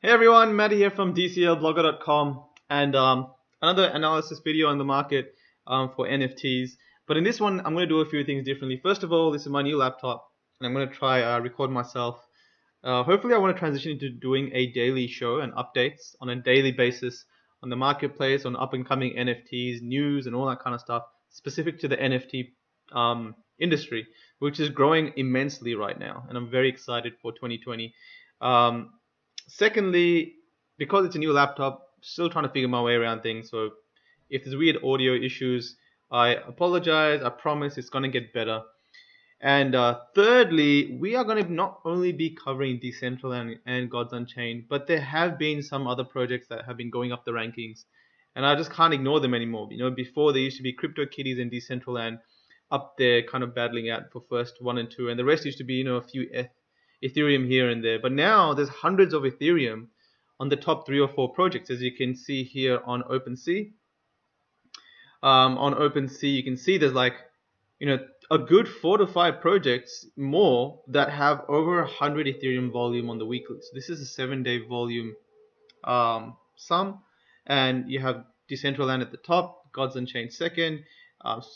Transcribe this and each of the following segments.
Hey everyone, Matt here from DCLblogger.com and another analysis video on the market for NFTs. But in this one, I'm going to do a few things differently. First of all, this is my new laptop and I'm going to try record myself. Hopefully I want to transition into doing a daily show and updates on a daily basis on the marketplace, on up and coming NFTs, news and all that kind of stuff specific to the NFT industry, which is growing immensely right now. And I'm very excited for 2020. Secondly, because it's a new laptop, still trying to figure my way around things. So if there's weird audio issues, I apologize. I promise it's going to get better. And thirdly, we are going to not only be covering Decentraland and Gods Unchained, but there have been some other projects that have been going up the rankings. And I just can't ignore them anymore. You know, before there used to be CryptoKitties and Decentraland up there kind of battling out for first 1 and 2. And the rest used to be, a few Ethereum here and there. But now there's hundreds of Ethereum on the top 3 or 4 projects, as you can see here on OpenSea. On OpenSea, you can see there's like, a good 4 to 5 projects more that have over 100 Ethereum volume on the weekly. So this is a 7-day volume sum, and you have Decentraland at the top, Gods Unchained second.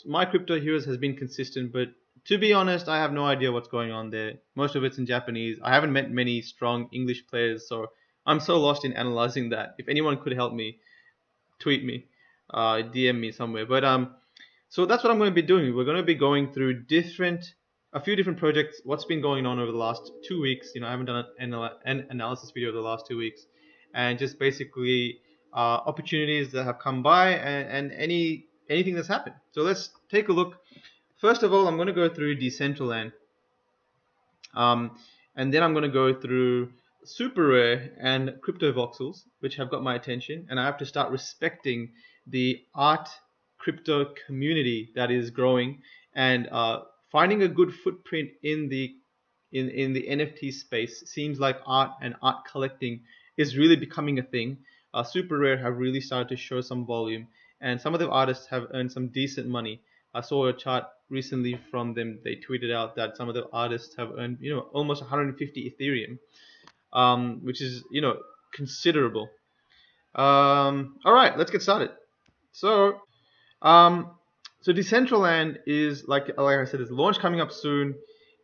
My Crypto Heroes has been consistent, but to be honest, I have no idea what's going on there. Most of it's in Japanese. I haven't met many strong English players, so I'm so lost in analyzing that. If anyone could help me, tweet me, DM me somewhere. But so that's what I'm going to be doing. We're going to be going through a few different projects, what's been going on over the last 2 weeks. I haven't done an analysis video over the last 2 weeks, and just basically opportunities that have come by and anything that's happened. So let's take a look. First of all, I'm going to go through Decentraland, and then I'm going to go through SuperRare and CryptoVoxels, which have got my attention, and I have to start respecting the art crypto community that is growing, and finding a good footprint in the NFT space. Seems like art and art collecting is really becoming a thing. SuperRare have really started to show some volume, and some of the artists have earned some decent money. I saw a chart recently from them. They tweeted out that some of the artists have earned, almost 150 Ethereum, which is, considerable. All right, let's get started. So Decentraland is like I said, there's a launch coming up soon,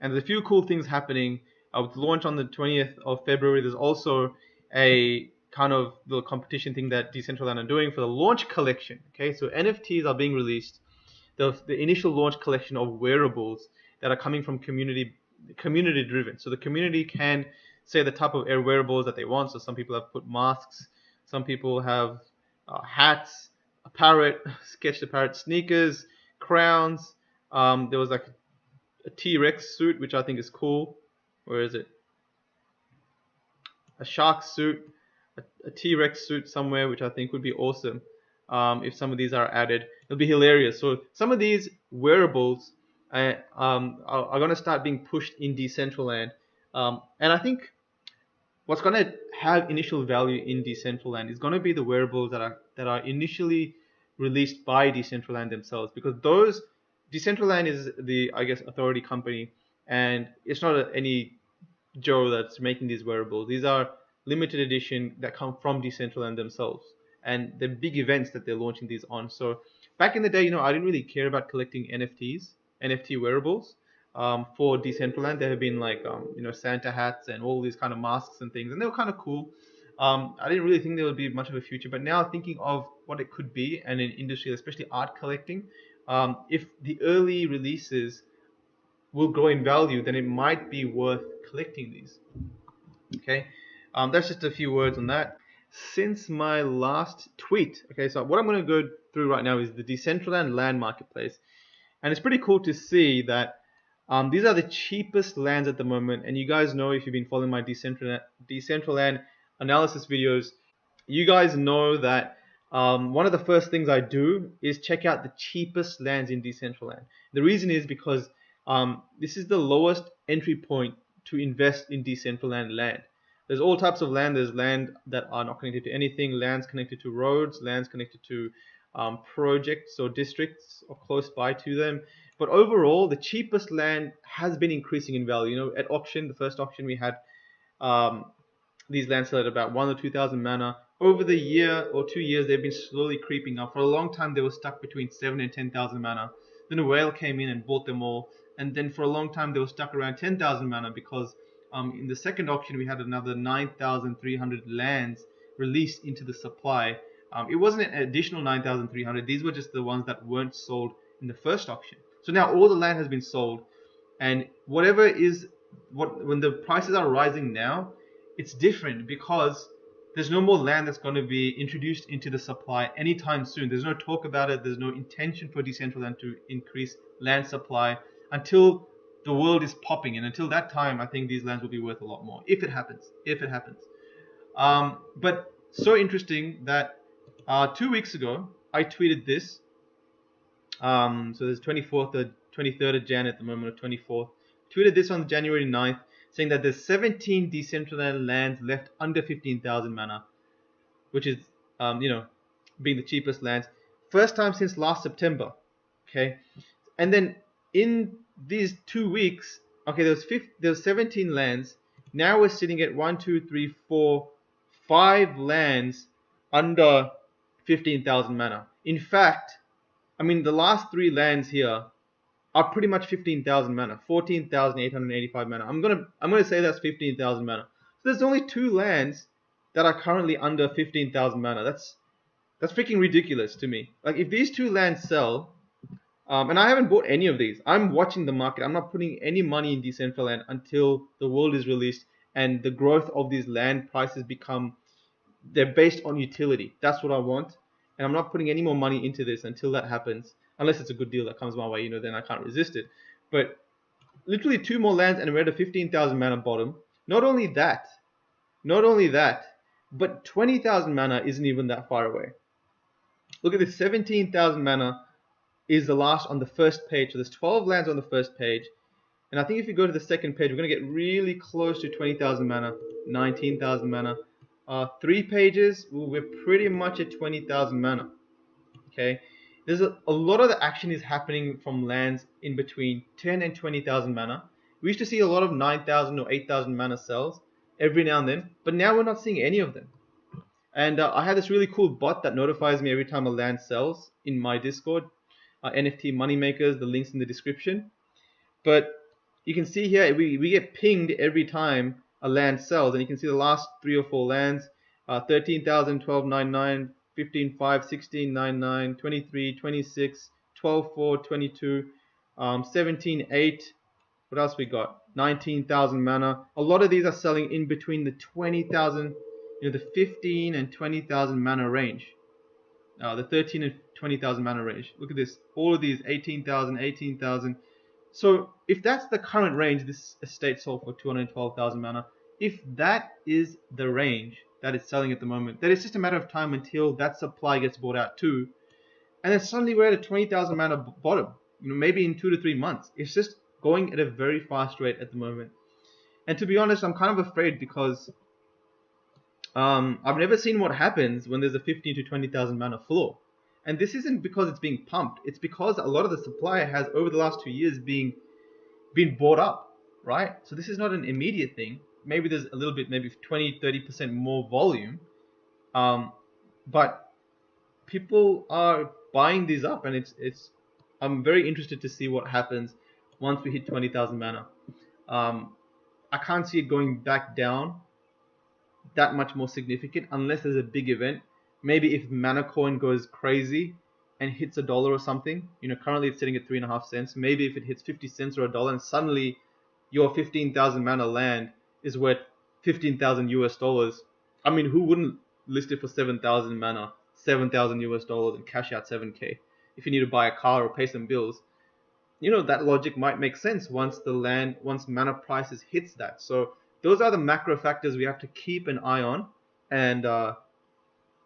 and there's a few cool things happening. With the launch on the 20th of February, there's also a kind of little competition thing that Decentraland are doing for the launch collection. Okay, so NFTs are being released. The initial launch collection of wearables that are coming from community driven. So the community can say the type of wearables that they want. So some people have put masks, some people have hats, a parrot, sketched a parrot, sneakers, crowns. There was like a T-Rex suit, which I think is cool. Where is it? A shark suit, a T-Rex suit somewhere, which I think would be awesome. If some of these are added, it'll be hilarious. So some of these wearables are going to start being pushed in Decentraland, and I think what's going to have initial value in Decentraland is going to be the wearables that are initially released by Decentraland themselves, because Decentraland is the, I guess, authority company, and it's not any Joe that's making these wearables. These are limited edition that come from Decentraland themselves, and the big events that they're launching these on. So back in the day, I didn't really care about collecting NFT wearables. For Decentraland, there have been like Santa hats and all these kind of masks and things, and they were kind of cool. I didn't really think there would be much of a future, but now thinking of what it could be, and in industry, especially art collecting, if the early releases will grow in value, then it might be worth collecting these. Okay, that's just a few words on that. Since my last tweet, okay, so what I'm going to go through right now is the Decentraland land marketplace, and it's pretty cool to see that these are the cheapest lands at the moment. And you guys know, if you've been following my Decentraland analysis videos, you guys know that one of the first things I do is check out the cheapest lands in Decentraland. The reason is because this is the lowest entry point to invest in Decentraland land. There's all types of land. There's land that are not connected to anything, lands connected to roads, lands connected to projects or districts or close by to them. But overall, the cheapest land has been increasing in value. At auction, the first auction we had These lands sell at about 1 or 2,000 mana. Over the year or 2 years, they've been slowly creeping up. For a long time, they were stuck between 7 and 10,000 mana. Then a whale came in and bought them all. And then for a long time, they were stuck around 10,000 mana because in the second auction, we had another 9,300 lands released into the supply. It wasn't an additional 9,300. These were just the ones that weren't sold in the first auction. So now all the land has been sold. And whatever is when the prices are rising now, it's different because there's no more land that's going to be introduced into the supply anytime soon. There's no talk about it. There's no intention for Decentraland to increase land supply until the world is popping. And until that time, I think these lands will be worth a lot more if it happens. If it happens. But so interesting that 2 weeks ago I tweeted this. So there's 23rd of Jan at the moment, or 24th. Tweeted this on January 9th, saying that there's 17 Decentraland lands left under 15,000 mana, which is, being the cheapest lands. First time since last September. Okay, and then in these 2 weeks, okay, there's 17 lands. Now we're sitting at 1, 2, 3, 4, 5 lands under 15,000 mana. In fact, I mean, the last 3 lands here are pretty much 15,000 mana, 14,885 mana. I'm gonna say that's 15,000 mana. So there's only 2 lands that are currently under 15,000 mana. That's freaking ridiculous to me. Like, if these 2 lands sell, and I haven't bought any of these. I'm watching the market. I'm not putting any money in Decentraland until the world is released and the growth of these land prices they're based on utility. That's what I want. And I'm not putting any more money into this until that happens. Unless it's a good deal that comes my way, then I can't resist it. But literally 2 more lands and we're at a 15,000 mana bottom. Not only that, but 20,000 mana isn't even that far away. Look at this, 17,000 mana is the last on the first page. So there's 12 lands on the first page. And I think if you go to the second page, we're going to get really close to 20,000 mana, 19,000 mana. 3 pages, we're pretty much at 20,000 mana. Okay, there's a lot of the action is happening from lands in between 10 and 20,000 mana. We used to see a lot of 9,000 or 8,000 mana sells every now and then, but now we're not seeing any of them. And I have this really cool bot that notifies me every time a land sells in my Discord. NFT Moneymakers, the link's in the description. But you can see here, we get pinged every time a land sells, and you can see the last 3 or 4 lands, 13,000, 12,99, 15,5, 16,99, 23, 26, 12,4, 22, 17,8. What else we got? 19,000 mana. A lot of these are selling in between the 20,000, the 15 and 20,000 mana range. The 13 and 20,000 mana range. Look at this. All of these 18,000, 18,000. So if that's the current range, this estate sold for 212,000 mana. If that is the range that it's selling at the moment, then it's just a matter of time until that supply gets bought out too. And then suddenly we're at a 20,000 mana bottom. Maybe in 2 to 3 months. It's just going at a very fast rate at the moment. And to be honest, I'm kind of afraid because I've never seen what happens when there's a 15 to 20,000 mana floor. And this isn't because it's being pumped. It's because a lot of the supply has, over the last 2 years, been bought up, right? So this is not an immediate thing. Maybe there's a little bit, maybe 20, 30% more volume. But people are buying these up, and I'm very interested to see what happens once we hit 20,000 mana. I can't see it going back down that much more significant unless there's a big event. Maybe if Mana Coin goes crazy and hits $1 or something. Currently it's sitting at 3.5 cents. Maybe if it hits 50 cents or $1, and suddenly your 15,000 mana land is worth 15,000 US dollars. I mean, who wouldn't list it for 7,000 mana, 7,000 US dollars, and cash out 7k if you need to buy a car or pay some bills? That logic might make sense once mana prices hits that. So those are the macro factors we have to keep an eye on. And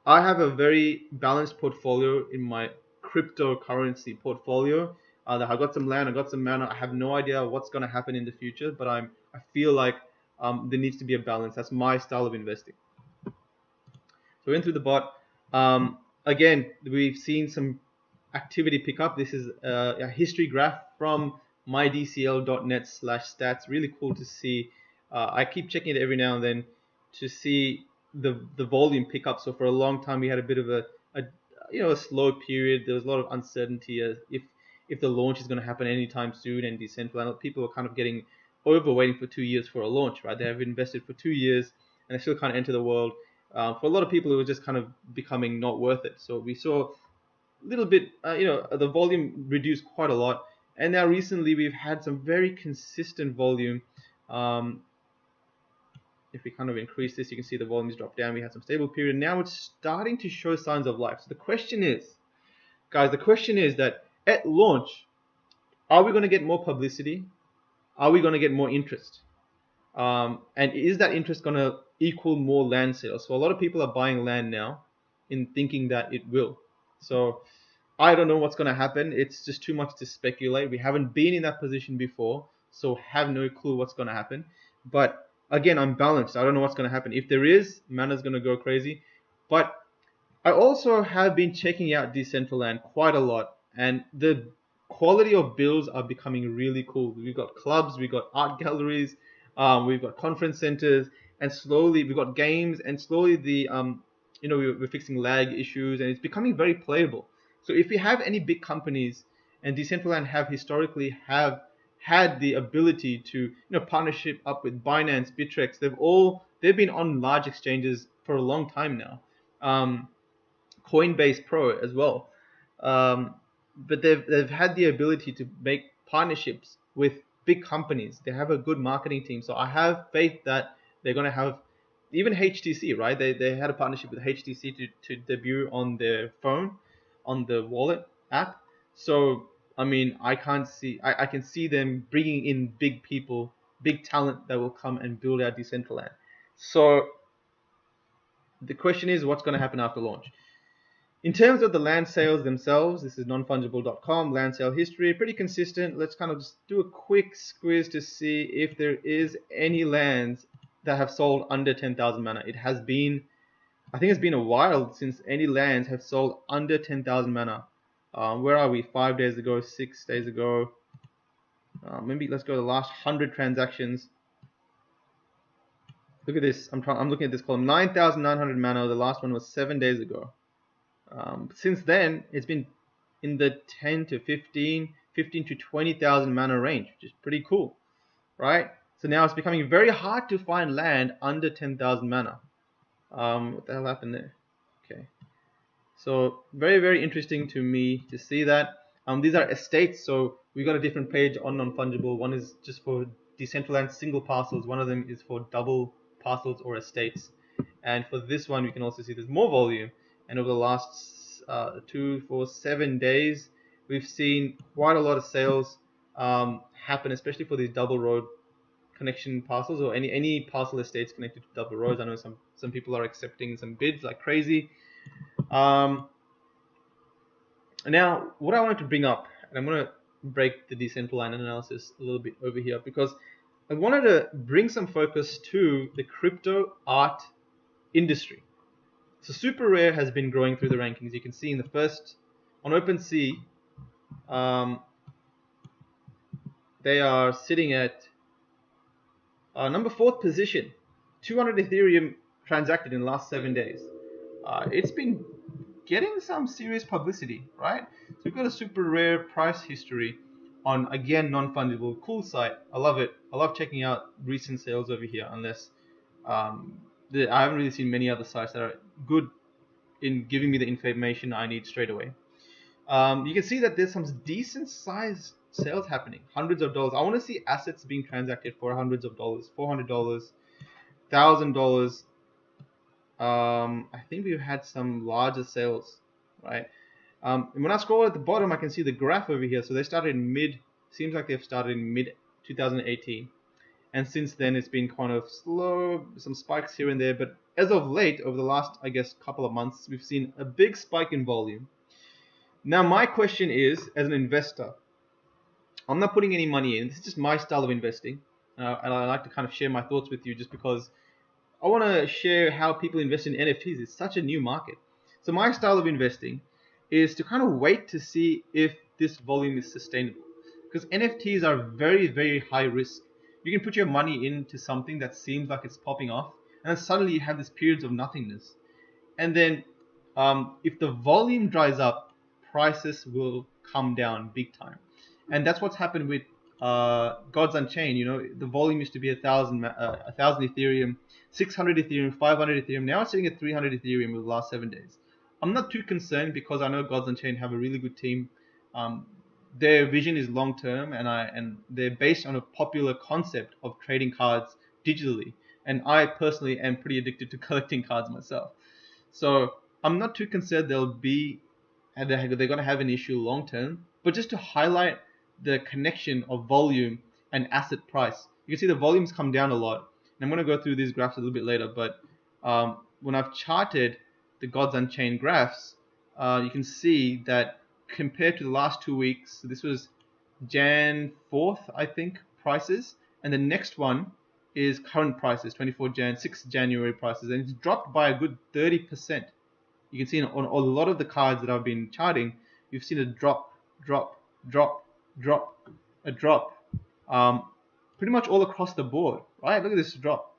I have a very balanced portfolio in my cryptocurrency portfolio. I got some land, I got some mana. I have no idea what's going to happen in the future, but I feel like there needs to be a balance. That's my style of investing. So we went through the bot. Again, we've seen some activity pick up. This is a history graph from mydcl.net/stats. Really cool to see. I keep checking it every now and then. to see the volume pick up. So for a long time we had a bit of a slow period. There was a lot of uncertainty as if the launch is going to happen anytime soon, and Decentraland, people are kind of getting over waiting for 2 years for a launch, right? They have invested for 2 years and they still can't enter the world. For a lot of people, it was just kind of becoming not worth it. So we saw a little bit, the volume reduced quite a lot. And now recently we've had some very consistent volume. If we kind of increase this, you can see the volumes drop down. We had some stable period. Now it's starting to show signs of life. So the question is, guys, that at launch, are we going to get more publicity? Are we going to get more interest? And is that interest going to equal more land sales? So a lot of people are buying land now in thinking that it will. So I don't know what's going to happen. It's just too much to speculate. We haven't been in that position before, so have no clue what's going to happen. But again, I'm balanced. I don't know what's going to happen. If there is, Mana's going to go crazy. But I also have been checking out Decentraland quite a lot, and the quality of builds are becoming really cool. We've got clubs, we've got art galleries, we've got conference centers, and slowly we've got games, and slowly we're fixing lag issues, and it's becoming very playable. So if we have any big companies, and Decentraland have historically had the ability to partnership up with Binance, Bittrex, they've been on large exchanges for a long time now. Coinbase Pro as well. But they've had the ability to make partnerships with big companies. They have a good marketing team. So I have faith that they're going to have even HTC, right? They had a partnership with HTC to debut on their phone, on the wallet app. So, I mean, I can see them bringing in big people, big talent that will come and build out Decentraland. So the question is, what's going to happen after launch? In terms of the land sales themselves, this is nonfungible.com, land sale history, pretty consistent. Let's kind of just do a quick squeeze to see if there is any lands that have sold under 10,000 mana. I think it's been a while since any lands have sold under 10,000 mana. Where are we? 5 days ago, 6 days ago. Maybe let's go to the last 100 transactions. Look at this. I'm looking at this column. 9,900 mana. The last one was 7 days ago. Since then, it's been in the 10 to 15 to 20,000 mana range, which is pretty cool, right? So now it's becoming very hard to find land under 10,000 mana. What the hell happened there? Okay. So very, very interesting to me to see that. These are estates, so we got a different page on non-fungible. One is just for Decentraland single parcels. One of them is for double parcels or estates. And for this one, we can also see there's more volume. And over the last 7 days, we've seen quite a lot of sales happen, especially for these double road connection parcels or any parcel estates connected to double roads. I know some people are accepting some bids like crazy. Now, what I wanted to bring up, and I'm going to break the Decentraland analysis a little bit over here, because I wanted to bring some focus to the crypto art industry. So SuperRare has been growing through the rankings. You can see in the first, on OpenSea, they are sitting at number 4th position. 200 Ethereum transacted in the last 7 days. It's been getting some serious publicity, right? So we've got a SuperRare price history on, again, non-fungible. Cool site. I love it. I love checking out recent sales over here, unless I haven't really seen many other sites that are good in giving me the information I need straight away. You can see that there's some decent sized sales happening, hundreds of dollars. I want to see assets being transacted for hundreds of dollars, $400, $1,000. I think we've had some larger sales, right? And when I scroll at the bottom, I can see the graph over here. So they started seems like they've started in mid 2018. And since then, it's been kind of slow, some spikes here and there. But as of late, over the last, I guess, couple of months, we've seen a big spike in volume. Now, my question is, as an investor, I'm not putting any money in. This is just my style of investing. And I like to kind of share my thoughts with you just because I want to share how people invest in NFTs. It's such a new market. So my style of investing is to kind of wait to see if this volume is sustainable. Because NFTs are very, very high risk. You can put your money into something that seems like it's popping off, and then suddenly you have these periods of nothingness. And then if the volume dries up, prices will come down big time. And that's what's happened with Gods Unchained. You know, the volume used to be 1,000 Ethereum, 600 Ethereum, 500 Ethereum. Now it's sitting at 300 Ethereum over the last 7 days. I'm not too concerned because I know Gods Unchained have a really good team. Um, their vision is long term, and they're based on a popular concept of trading cards digitally. And I personally am pretty addicted to collecting cards myself. So I'm not too concerned they're going to have an issue long term. But just to highlight the connection of volume and asset price, you can see the volumes come down a lot. And I'm going to go through these graphs a little bit later. But when I've charted the Gods Unchained graphs, you can see that compared to the last 2 weeks, so this was Jan 4th, I think, prices, and the next one is current prices, 6th January prices, and it's dropped by a good 30%. You can see on a lot of the cards that I've been charting, you've seen a drop, a drop, pretty much all across the board, right? Look at this drop,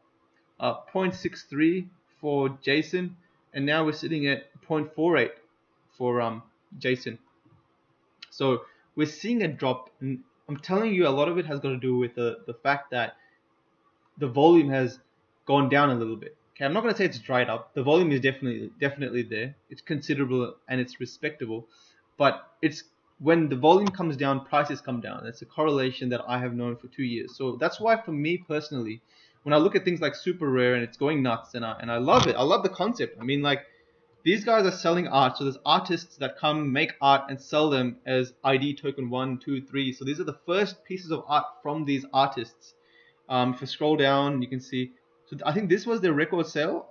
0.63 for Jason, and now we're sitting at 0.48 for Jason. So we're seeing a drop, and I'm telling you, a lot of it has got to do with the fact that the volume has gone down a little bit. Okay, I'm not going to say it's dried up. The volume is definitely there. It's considerable and it's respectable, but it's when the volume comes down, prices come down. That's a correlation that I have known for 2 years. So that's why, for me personally, when I look at things like SuperRare and it's going nuts, and I love it. I love the concept. I mean, like, these guys are selling art. So there's artists that come make art and sell them as ID token 1, 2, 3. So these are the first pieces of art from these artists. If you scroll down, you can see. So I think this was their record sale.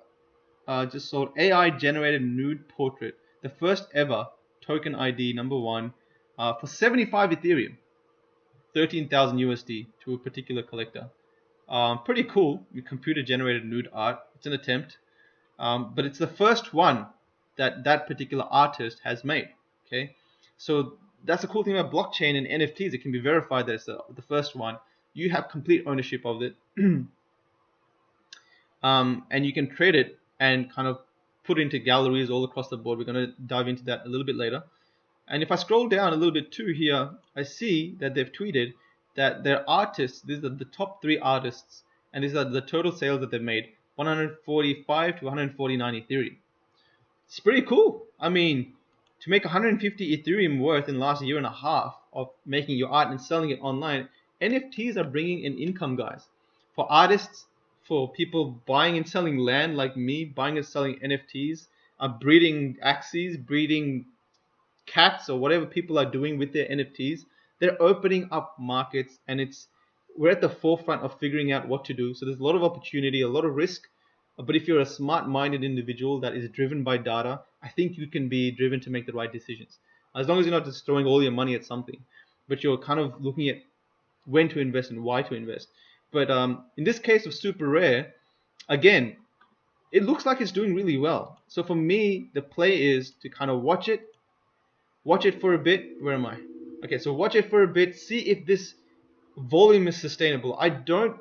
Just sold AI generated nude portrait, the first ever token ID number 1, for 75 Ethereum, 13,000 USD to a particular collector. Pretty cool. Computer generated nude art. It's an attempt, but it's the first one that particular artist has made. Okay, so that's the cool thing about blockchain and NFTs. It can be verified that it's the first one. You have complete ownership of it, and you can trade it and kind of put it into galleries all across the board. We're going to dive into that a little bit later. And if I scroll down a little bit too here, I see that they've tweeted that their artists, these are the top 3 artists, and these are the total sales that they've made, 145 to 149 Ethereum. It's pretty cool. I mean, to make 150 Ethereum worth in the last year and a half of making your art and selling it online, NFTs are bringing in income, guys. For artists, for people buying and selling land like me, buying and selling NFTs, breeding axes, breeding cats, or whatever people are doing with their NFTs, they're opening up markets, and we're at the forefront of figuring out what to do. So there's a lot of opportunity, a lot of risk. But if you're a smart-minded individual that is driven by data, I think you can be driven to make the right decisions. As long as you're not just throwing all your money at something, but you're kind of looking at when to invest and why to invest. But in this case of SuperRare, again, it looks like it's doing really well. So for me, the play is to kind of watch it for a bit. Where am I? Okay, so watch it for a bit, see if this volume is sustainable. I don't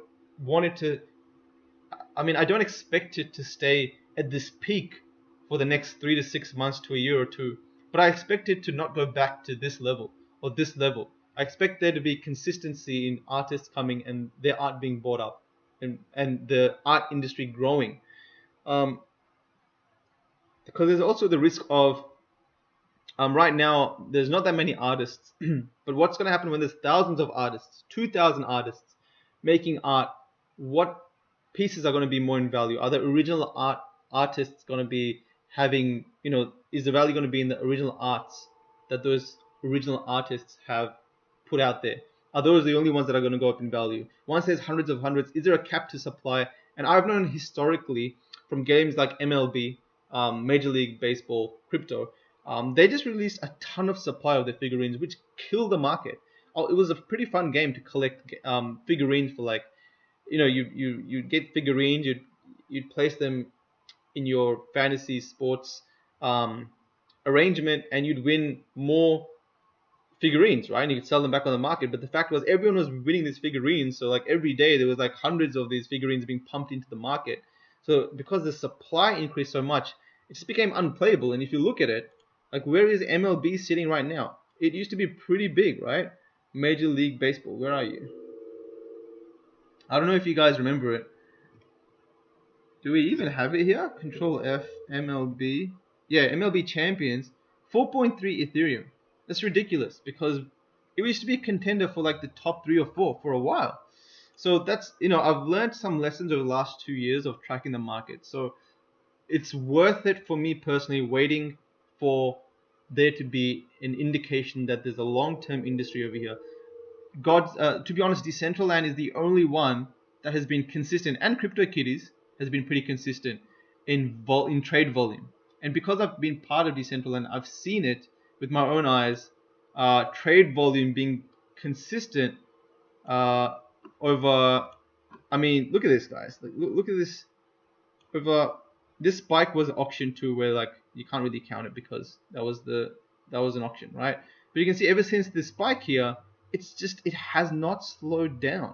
expect it to stay at this peak for the next 3 to 6 months to a year or two, but I expect it to not go back to this level or this level. I expect there to be consistency in artists coming and their art being bought up, and the art industry growing. Because there's also the risk of right now there's not that many artists, but what's going to happen when there's thousands of artists, 2,000 artists making art? What pieces are going to be more in value? Are the original artists going to be having, is the value going to be in the original arts that those original artists have put out there? Are those the only ones that are going to go up in value? Once there's hundreds, is there a cap to supply? And I've known historically from games like MLB, Major League Baseball, crypto, they just released a ton of supply of their figurines, which killed the market. It was a pretty fun game to collect figurines for, like, you get figurines, you'd place them in your fantasy sports arrangement, and you'd win more figurines, right? And you could sell them back on the market. But the fact was, everyone was winning these figurines, so like every day there was like hundreds of these figurines being pumped into the market. So because the supply increased so much, it just became unplayable. And if you look at it, like where is MLB sitting right now? It used to be pretty big, right? Major League Baseball, where are you? I don't know if you guys remember it. Do we even have it here? Control F, MLB. Yeah, MLB Champions, 4.3 Ethereum. That's ridiculous because it used to be a contender for like the top 3 or 4 for a while. So that's, I've learned some lessons over the last 2 years of tracking the market. So it's worth it for me personally waiting for there to be an indication that there's a long-term industry over here. To be honest, Decentraland is the only one that has been consistent, and CryptoKitties has been pretty consistent in trade volume. And because I've been part of Decentraland, I've seen it with my own eyes, trade volume being consistent over. I mean, look at this, guys. Look at this. Over this spike was auction too, where like you can't really count it because that was an auction, right? But you can see ever since this spike here, it has not slowed down.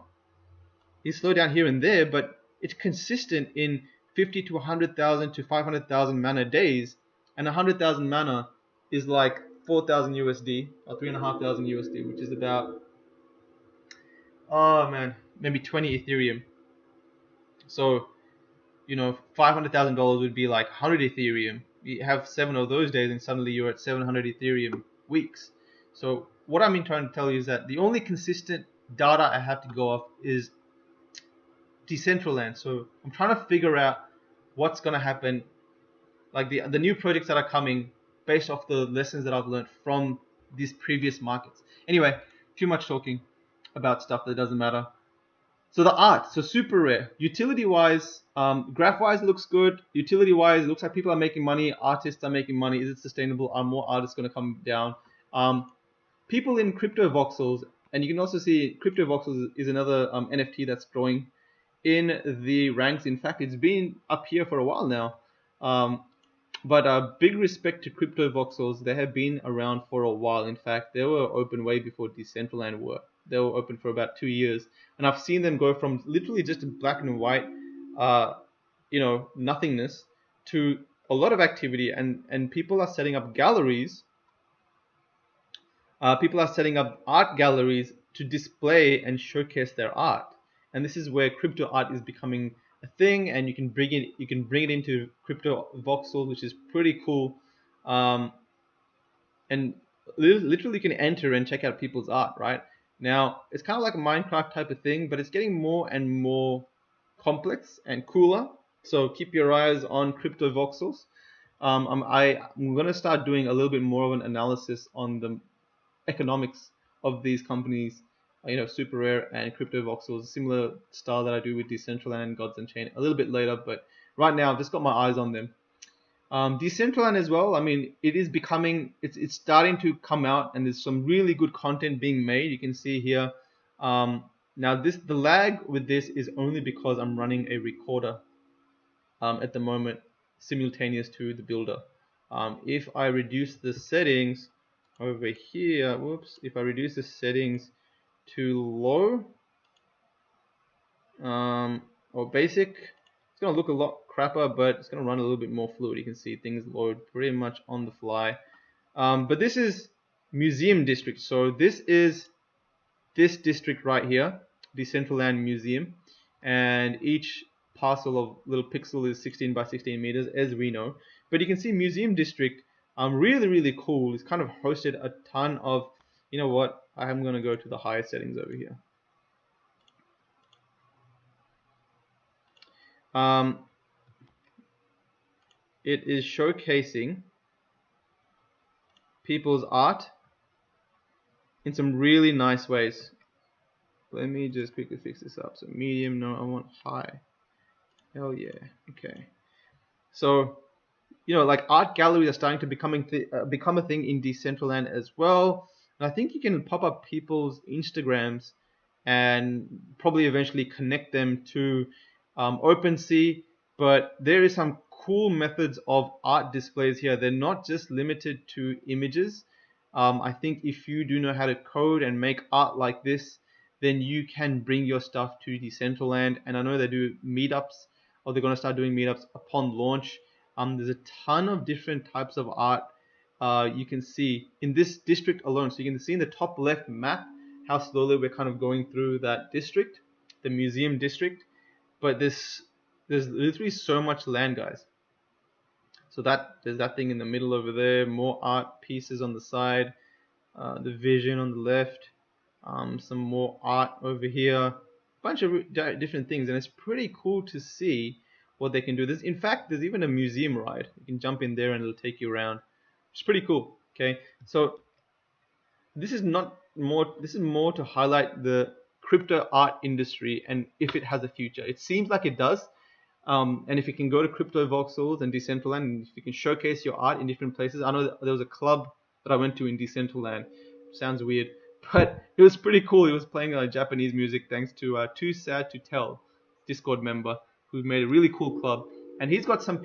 It slowed down here and there, but it's consistent in 50 to 100,000 to 500,000 mana days, and 100,000 mana is like 4,000 USD or 3,500 USD, which is about maybe 20 Ethereum. So $500,000 would be like 100 Ethereum. You have 7 of those days, and suddenly you're at 700 Ethereum weeks. So what I'm trying to tell you is that the only consistent data I have to go off is Decentraland. So I'm trying to figure out what's going to happen, like the new projects that are coming based off the lessons that I've learned from these previous markets. Anyway, too much talking about stuff that doesn't matter. So the art, so SuperRare. Utility-wise, graph-wise looks good. Utility-wise, it looks like people are making money. Artists are making money. Is it sustainable? Are more artists going to come down? People in CryptoVoxels, and you can also see CryptoVoxels is another NFT that's growing in the ranks. In fact, it's been up here for a while now. But big respect to CryptoVoxels. They have been around for a while. In fact, they were open way before Decentraland were. They were open for about 2 years. And I've seen them go from literally just black and white, nothingness to a lot of activity. And people are setting up galleries. People are setting up art galleries to display and showcase their art. And this is where crypto art is becoming a thing, and you can bring it into CryptoVoxel, which is pretty cool. And literally can enter and check out people's art, right? Now, it's kind of like a Minecraft type of thing, but it's getting more and more complex and cooler. So keep your eyes on CryptoVoxels. I'm going to start doing a little bit more of an analysis on the economics of these companies, SuperRare and CryptoVoxels, similar style that I do with Decentraland and Gods Unchained a little bit later. But right now, I've just got my eyes on them. Decentraland as well. I mean, it's starting to come out, and there's some really good content being made. You can see here. Now the lag with this is only because I'm running a recorder at the moment, simultaneous to the builder. If I reduce the settings over here, if I reduce the settings to low or basic, it's going to look a lot crapper, but it's going to run a little bit more fluid. You can see things load pretty much on the fly. But this is Museum District. So this is this district right here, Decentraland Museum. And each parcel of little pixel is 16 by 16 meters, as we know. But you can see Museum District, really, really cool. It's kind of hosted a ton of, you know what, I'm going to go to the higher settings over here. It is showcasing people's art in some really nice ways. Let me just quickly fix this up. So medium, no, I want high. Hell yeah. Okay. So, like art galleries are starting to become a thing in Decentraland as well. And I think you can pop up people's Instagrams and probably eventually connect them to OpenSea. But there is some cool methods of art displays here. They're not just limited to images. I think if you do know how to code and make art like this, then you can bring your stuff to Decentraland. And I know they do meetups or they're going to start doing meetups upon launch. There's a ton of different types of art you can see in this district alone. So you can see in the top left map how slowly we're kind of going through that district, the museum district. But there's literally so much land, guys. So there's that thing in the middle over there, more art pieces on the side, the vision on the left, some more art over here, a bunch of different things, and it's pretty cool to see what they can do. In fact, there's even a museum ride. You can jump in there and it'll take you around. It's pretty cool. Okay, so this is more to highlight the crypto art industry and if it has a future. It seems like it does. And if you can go to CryptoVoxels and Decentraland, and if you can showcase your art in different places. I know there was a club that I went to in Decentraland. Sounds weird, but it was pretty cool. He was playing Japanese music thanks to Too Sad to Tell, Discord member, who made a really cool club. And he's got some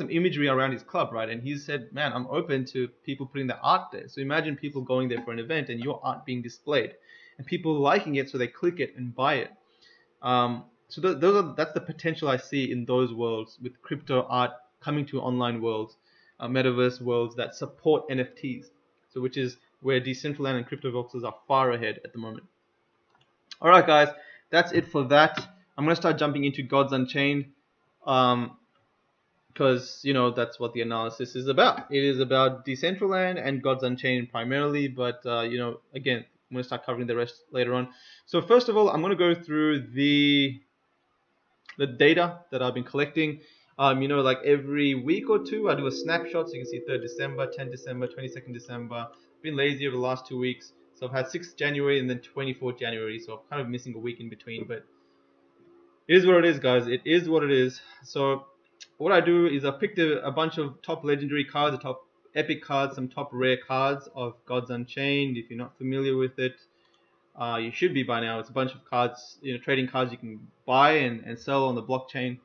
imagery around his club, right? And he said, man, I'm open to people putting their art there. So imagine people going there for an event and your art being displayed and people liking it, so they click it and buy it. So that's the potential I see in those worlds, with crypto art coming to online worlds, metaverse worlds that support NFTs. So which is where Decentraland and CryptoVoxels are far ahead at the moment. All right, guys, that's it for that. I'm gonna start jumping into Gods Unchained, because that's what the analysis is about. It is about Decentraland and Gods Unchained primarily, but again, I'm gonna start covering the rest later on. So first of all, I'm gonna go through the data that I've been collecting. Like every week or two, I do a snapshot. So you can see 3rd December, 10th December, 22nd December. I've been lazy over the last 2 weeks. So I've had 6th January and then 24th January. So I'm kind of missing a week in between. But it is what it is, guys. It is what it is. So what I do is I picked a bunch of top legendary cards, the top epic cards, some top rare cards of Gods Unchained. If you're not familiar with it, you should be by now. It's a bunch of cards, trading cards you can buy and sell on the blockchain,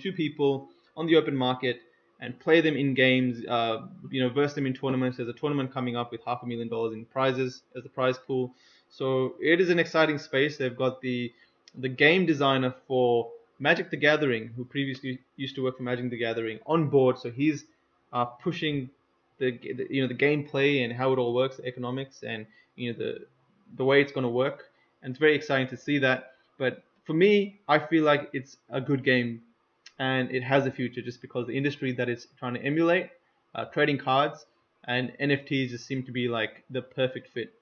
to people on the open market, and play them in games. Verse them in tournaments. There's a tournament coming up with $500,000 in prizes as the prize pool. So it is an exciting space. They've got the game designer for Magic the Gathering, who previously used to work for Magic the Gathering, on board. So he's pushing the gameplay and how it all works, the economics, and the way it's going to work, and it's very exciting to see that. But for me, I feel like it's a good game and it has a future, just because the industry that it's trying to emulate, trading cards and NFTs, just seem to be like the perfect fit.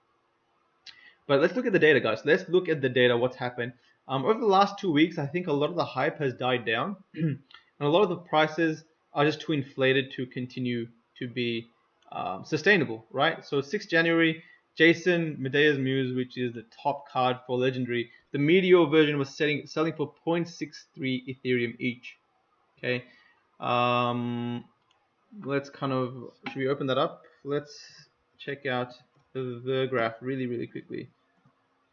But let's look at the data, guys. Let's look at the data, what's happened. Over the last 2 weeks, I think a lot of the hype has died down and a lot of the prices are just too inflated to continue to be sustainable, right? So 6th January, Jason Medea's Muse, which is the top card for Legendary, the Meteor version was selling for 0.63 Ethereum each. Okay, let's should we open that up? Let's check out the graph really quickly.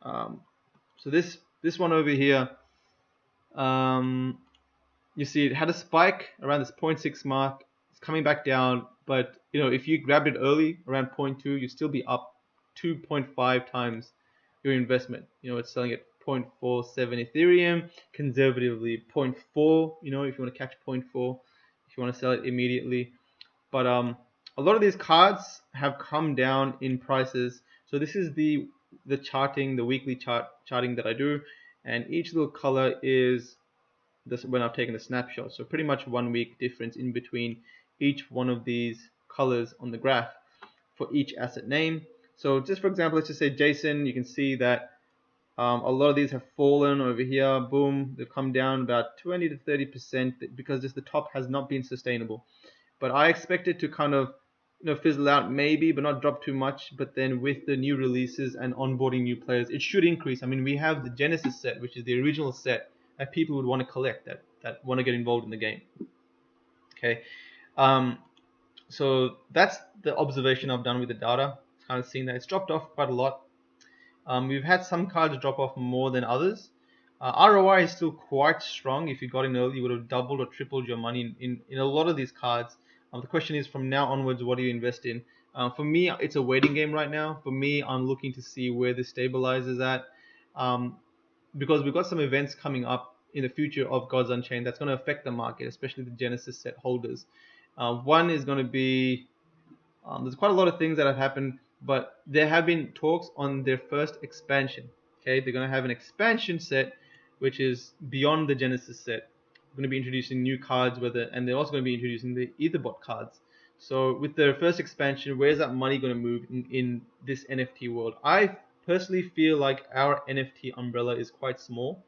So this one over here, you see it had a spike around this 0.6 mark. It's coming back down, but if you grabbed it early around 0.2, you'd still be up 2.5 times your investment. It's selling at 0.47 Ethereum, conservatively 0.4. If you want to catch 0.4, if you want to sell it immediately. But a lot of these cards have come down in prices. So this is the charting, the weekly charting that I do, and each little color is this when I've taken the snapshot. So pretty much 1 week difference in between each one of these colors on the graph for each asset name. So just for example, let's just say Jason, you can see that a lot of these have fallen over here. Boom, they've come down about 20 to 30% because just the top has not been sustainable. But I expect it to kind of fizzle out maybe, but not drop too much. But then with the new releases and onboarding new players, it should increase. I mean, we have the Genesis set, which is the original set that people would want to collect, that want to get involved in the game. Okay, so that's the observation I've done with the data. Kind of seen that it's dropped off quite a lot. We've had some cards drop off more than others. ROI is still quite strong. If you got in early, you would have doubled or tripled your money in a lot of these cards. The question is, from now onwards, what do you invest in? For me, it's a waiting game right now. For me, I'm looking to see where this stabilizes at, because we've got some events coming up in the future of Gods Unchained that's going to affect the market, especially the Genesis set holders. One is going to be there's quite a lot of things that have happened, but there have been talks on their first expansion. Okay, they're going to have an expansion set, which is beyond the Genesis set. They're going to be introducing new cards, and they're also going to be introducing the Etherbot cards. So with their first expansion, where's that money going to move in this NFT world? I personally feel like our NFT umbrella is quite small.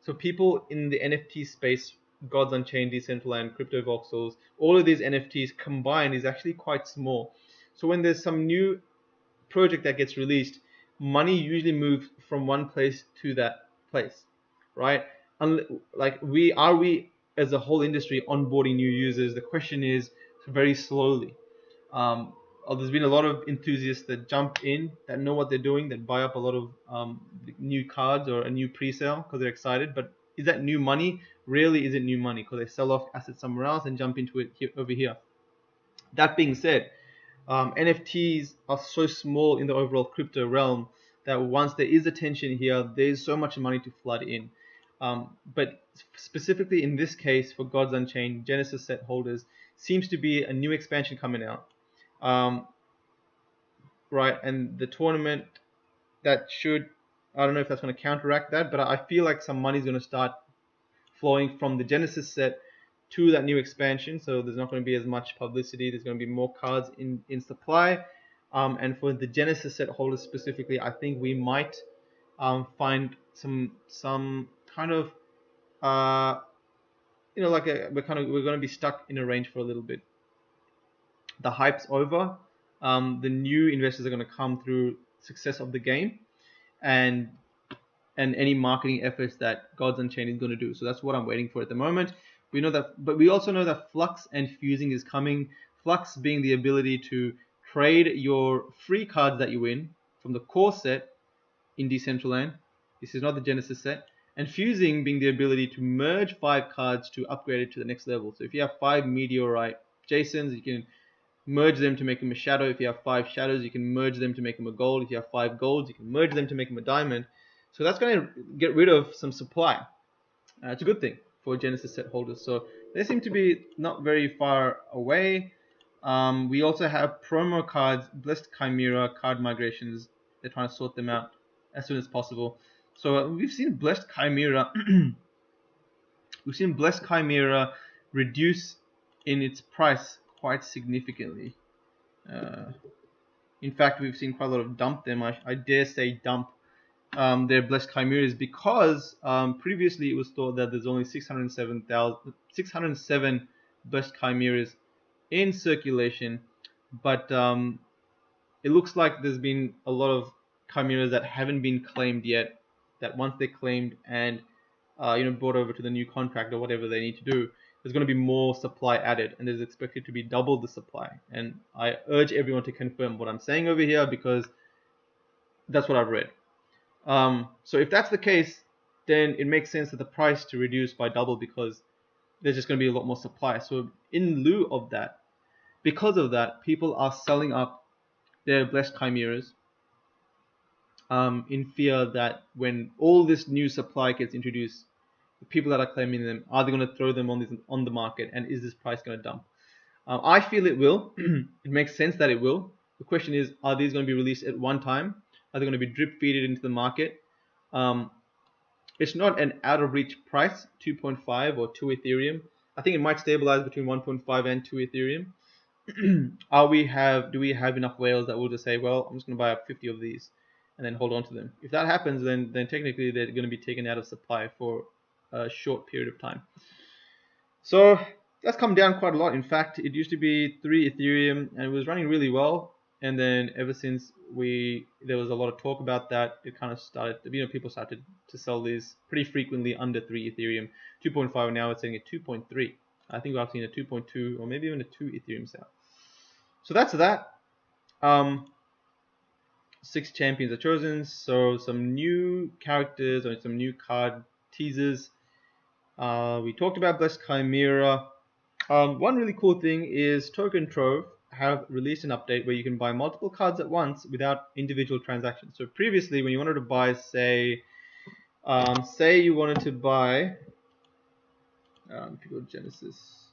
So people in the NFT space, Gods Unchained, Decentraland, CryptoVoxels, all of these NFTs combined is actually quite small. So when there's some new project that gets released, money usually moves from one place to that place, right? Like we as a whole industry onboarding new users. The question is very slowly. There's been a lot of enthusiasts that jump in, that know what they're doing, that buy up a lot of new cards or a new pre-sale because they're excited. But is that new money? Rarely is it new money because they sell off assets somewhere else and jump into it over here. That being said, NFTs are so small in the overall crypto realm that once there is attention here, there's so much money to flood in. But specifically in this case for Gods Unchained, Genesis set holders, seems to be a new expansion coming out. Right, and the tournament that should, I don't know if that's going to counteract that, but I feel like some money is going to start flowing from the Genesis set to that new expansion. So there's not going to be as much publicity. There's going to be more cards in supply. And for the Genesis set holders specifically, I think we might find some kind of we're going to be stuck in a range for a little bit. The hype's over. The new investors are going to come through success of the game and any marketing efforts that Gods Unchained is going to do. So that's what I'm waiting for at the moment. We know that, but we also know that Flux and fusing is coming. Flux being the ability to trade your free cards that you win from the core set in Decentraland. This is not the Genesis set. And fusing being the ability to merge 5 cards to upgrade it to the next level. So if you have 5 Meteorite Jasons, you can merge them to make them a shadow. If you have 5 shadows, you can merge them to make them a gold. If you have 5 golds, you can merge them to make them a diamond. So that's going to get rid of some supply. It's a good thing for Genesis set holders. So they seem to be not very far away. We also have promo cards, Blessed Chimera card migrations. They're trying to sort them out as soon as possible. So we've seen Blessed Chimera. We've seen Blessed Chimera reduce in its price quite significantly. In fact, we've seen quite a lot of dump them. I dare say dump their Blessed Chimeras because previously it was thought that there's only 607 Blessed Chimeras in circulation, but it looks like there's been a lot of chimeras that haven't been claimed yet, that once they're claimed and brought over to the new contract or whatever they need to do, there's going to be more supply added, and there's expected to be double the supply. And I urge everyone to confirm what I'm saying over here because that's what I've read. So if that's the case, then it makes sense that the price to reduce by double because there's just going to be a lot more supply. So in lieu of that, because of that, people are selling up their Blessed Chimeras in fear that when all this new supply gets introduced, the people that are claiming them, are they going to throw them on the market, and is this price going to dump? I feel it will. It makes sense that it will. The question is, are these going to be released at one time? Are they going to be drip feeded into the market? It's not an out of reach price, 2.5 or 2 Ethereum. I think it might stabilize between 1.5 and 2 Ethereum. Do we have enough whales that will just say, well, I'm just going to buy up 50 of these and then hold on to them? If that happens, then technically they're going to be taken out of supply for a short period of time. So that's come down quite a lot. In fact, it used to be 3 Ethereum and it was running really well. And then ever since there was a lot of talk about that, it kind of started, people started to sell these pretty frequently under 3 Ethereum. 2.5 now it's sitting at 2.3. I think I've seen a 2.2 or maybe even a 2 Ethereum sale. So that's that. 6 champions are chosen. So some new characters or some new card teasers. We talked about Blessed Chimera. One really cool thing is Token Trove have released an update where you can buy multiple cards at once without individual transactions. So previously, when you wanted to buy, say you wanted to buy If you go to Genesis,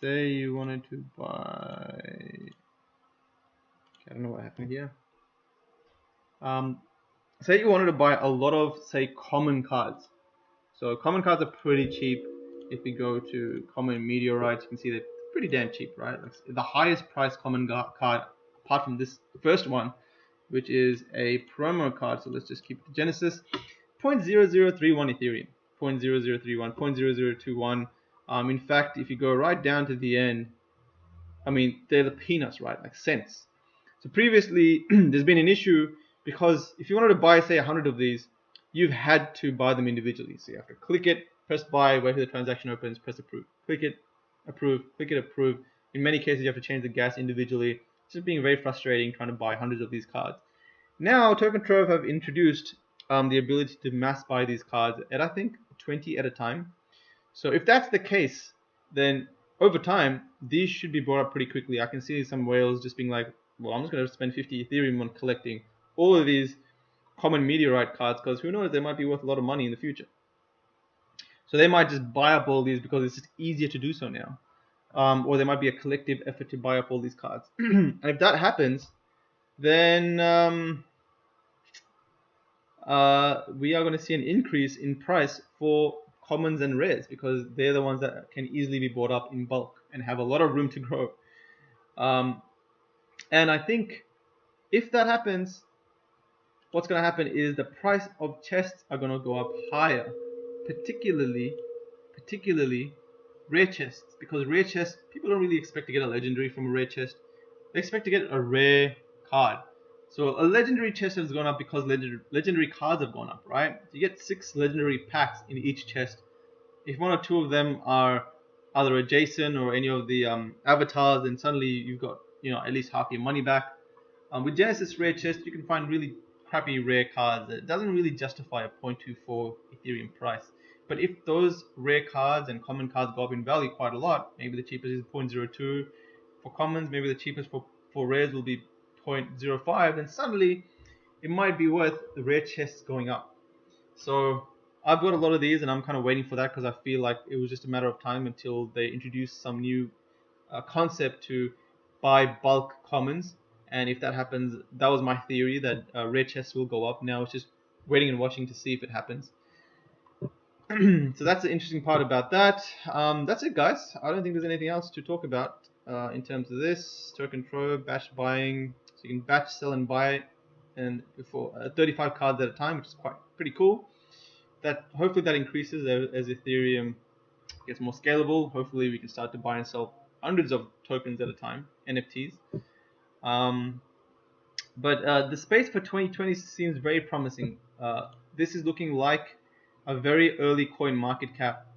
say you wanted to buy, I don't know what happened here. Say you wanted to buy a lot of, say, common cards. So common cards are pretty cheap. If we go to common meteorites, you can see they're pretty damn cheap, right? Like the highest price common card, apart from this first one, which is a promo card. So let's just keep the Genesis. 0.0031 Ethereum, 0.0031, 0.0021. In fact, if you go right down to the end, I mean, they're the peanuts, right? Like cents. So previously, there's been an issue because if you wanted to buy, say, 100 of these, you've had to buy them individually. So you have to click it, press buy, wait till the transaction opens, press approve. Click it, approve, click it, approve. In many cases, you have to change the gas individually. It's just being very frustrating trying to buy hundreds of these cards. Now, Token Trove have introduced the ability to mass buy these cards at, I think, 20 at a time. So if that's the case, then over time, these should be brought up pretty quickly. I can see some whales just being like, well, I'm just going to spend 50 Ethereum on collecting all of these common meteorite cards because who knows, they might be worth a lot of money in the future. So they might just buy up all these because it's just easier to do so now. Or there might be a collective effort to buy up all these cards. And if that happens, then we are going to see an increase in price for commons and rares because they're the ones that can easily be bought up in bulk and have a lot of room to grow. And I think if that happens, what's going to happen is the price of chests are going to go up higher, particularly rare chests, because rare chests, people don't really expect to get a legendary from a rare chest. They expect to get a rare card. So a legendary chest has gone up because legendary cards have gone up, right? You get 6 legendary packs in each chest. If one or two of them are either adjacent or any of the avatars, then suddenly you've got at least half your money back. With Genesis rare chest, you can find really crappy rare cards. It doesn't really justify a 0.24 Ethereum price. But if those rare cards and common cards go up in value quite a lot, maybe the cheapest is 0.02 for commons, maybe the cheapest for rares will be 0.05, then suddenly it might be worth the rare chests going up. So I've got a lot of these and I'm kind of waiting for that because I feel like it was just a matter of time until they introduce some new concept to buy bulk commons. And if that happens, that was my theory that rare chests will go up. Now it's just waiting and watching to see if it happens. So that's the interesting part about that. That's it, guys. I don't think there's anything else to talk about in terms of this. Token Trove, batch buying. So you can batch, sell, and buy, and for 35 cards at a time, which is pretty cool. That hopefully that increases as Ethereum gets more scalable. Hopefully we can start to buy and sell hundreds of tokens at a time, NFTs. But the space for 2020 seems very promising. This is looking like a very early coin market cap,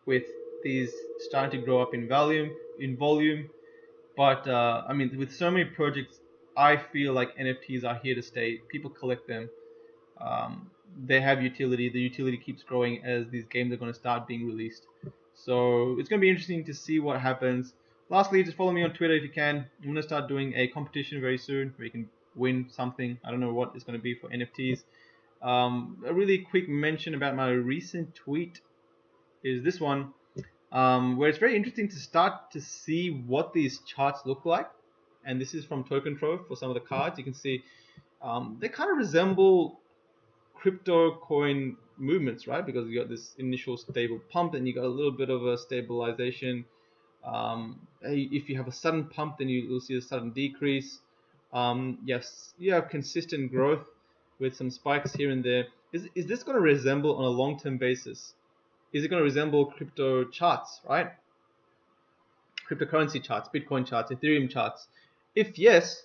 with these starting to grow up in volume. But I mean, with so many projects, I feel like NFTs are here to stay. People collect them. They have utility. The utility keeps growing as these games are going to start being released. So it's going to be interesting to see what happens. Lastly, just follow me on Twitter if you can. I'm going to start doing a competition very soon where you can win something. I don't know what it's going to be for NFTs. A really quick mention about my recent tweet is this one, where it's very interesting to start to see what these charts look like. And this is from Token Trove for some of the cards. You can see they kind of resemble crypto coin movements, right? Because you got this initial stable pump, and you got a little bit of a stabilization. If you have a sudden pump, then you'll see a sudden decrease. Yes, you have consistent growth with some spikes here and there. Is this going to resemble on a long-term basis? Is it going to resemble crypto charts, right? Cryptocurrency charts, Bitcoin charts, Ethereum charts. If yes,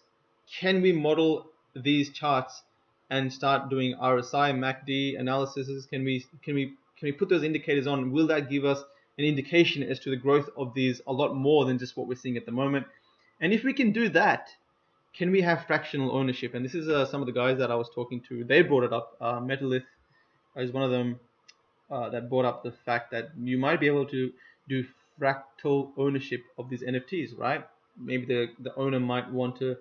can we model these charts and start doing RSI, MACD analysis? Can we put those indicators on? Will that give us an indication as to the growth of these a lot more than just what we're seeing at the moment? And if we can do that, can we have fractional ownership? And this is some of the guys that I was talking to. They brought it up. Metalith is one of them that brought up the fact that you might be able to do fractal ownership of these NFTs, right? Maybe the owner might want to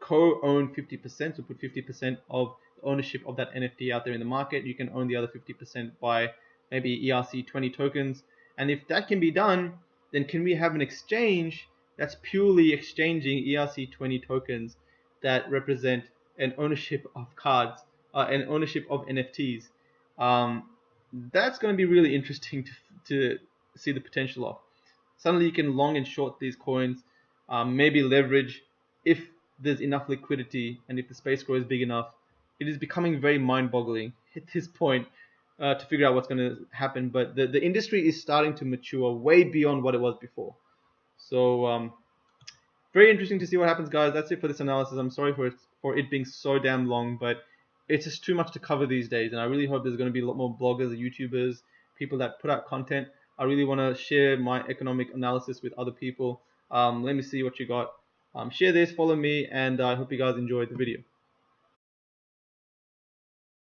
co-own 50%, so put 50% of ownership of that NFT out there in the market. You can own the other 50% by maybe ERC20 tokens. And if that can be done, then can we have an exchange that's purely exchanging ERC20 tokens that represent an ownership of cards, an ownership of NFTs? That's going to be really interesting to see the potential of. Suddenly you can long and short these coins, maybe leverage if there's enough liquidity and if the space grows big enough. It is becoming very mind-boggling at this point to figure out what's going to happen. But the industry is starting to mature way beyond what it was before. So very interesting to see what happens, guys. That's it for this analysis. I'm sorry for it being so damn long, but it's just too much to cover these days. And I really hope there's going to be a lot more bloggers, YouTubers, people that put out content. I really want to share my economic analysis with other people. Let me see what you got. Share this, follow me, and I hope you guys enjoyed the video.